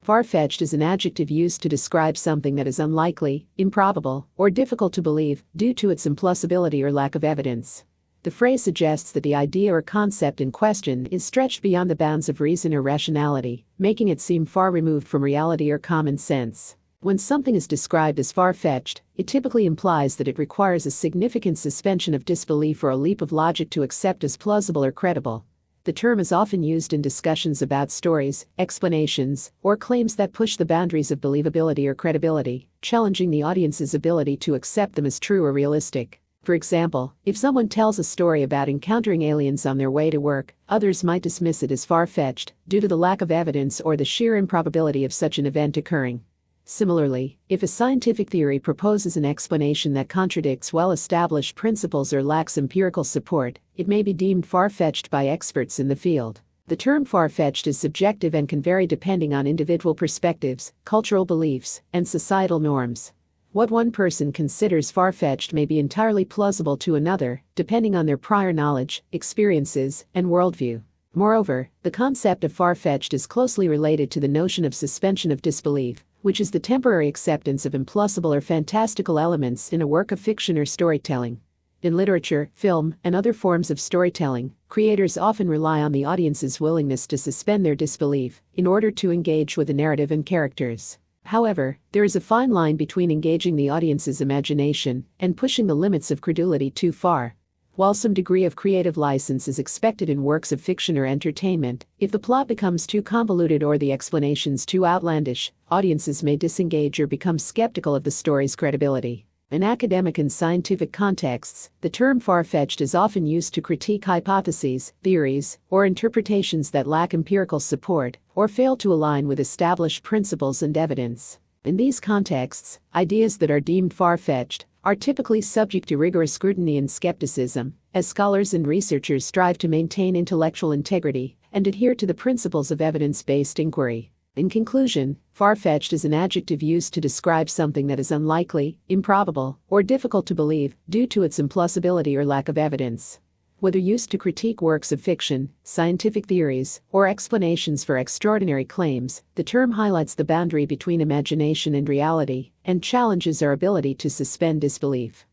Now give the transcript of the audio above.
Far-fetched is an adjective used to describe something that is unlikely, improbable, or difficult to believe due to its implausibility or lack of evidence. The phrase suggests that the idea or concept in question is stretched beyond the bounds of reason or rationality, making it seem far removed from reality or common sense. When something is described as far-fetched, it typically implies that it requires a significant suspension of disbelief or a leap of logic to accept as plausible or credible. The term is often used in discussions about stories, explanations, or claims that push the boundaries of believability or credibility, challenging the audience's ability to accept them as true or realistic. For example, if someone tells a story about encountering aliens on their way to work, others might dismiss it as far-fetched due to the lack of evidence or the sheer improbability of such an event occurring. Similarly, if a scientific theory proposes an explanation that contradicts well-established principles or lacks empirical support, it may be deemed far-fetched by experts in the field. The term far-fetched is subjective and can vary depending on individual perspectives, cultural beliefs, and societal norms. What one person considers far-fetched may be entirely plausible to another, depending on their prior knowledge, experiences, and worldview. Moreover, the concept of far-fetched is closely related to the notion of suspension of disbelief, which is the temporary acceptance of implausible or fantastical elements in a work of fiction or storytelling. In literature, film, and other forms of storytelling, creators often rely on the audience's willingness to suspend their disbelief in order to engage with the narrative and characters. However, there is a fine line between engaging the audience's imagination and pushing the limits of credulity too far. While some degree of creative license is expected in works of fiction or entertainment, if the plot becomes too convoluted or the explanations too outlandish, audiences may disengage or become skeptical of the story's credibility. In academic and scientific contexts, the term far-fetched is often used to critique hypotheses, theories, or interpretations that lack empirical support or fail to align with established principles and evidence. In these contexts, ideas that are deemed far-fetched are typically subject to rigorous scrutiny and skepticism, as scholars and researchers strive to maintain intellectual integrity and adhere to the principles of evidence-based inquiry. In conclusion, far-fetched is an adjective used to describe something that is unlikely, improbable, or difficult to believe due to its implausibility or lack of evidence. Whether used to critique works of fiction, scientific theories, or explanations for extraordinary claims, the term highlights the boundary between imagination and reality and challenges our ability to suspend disbelief.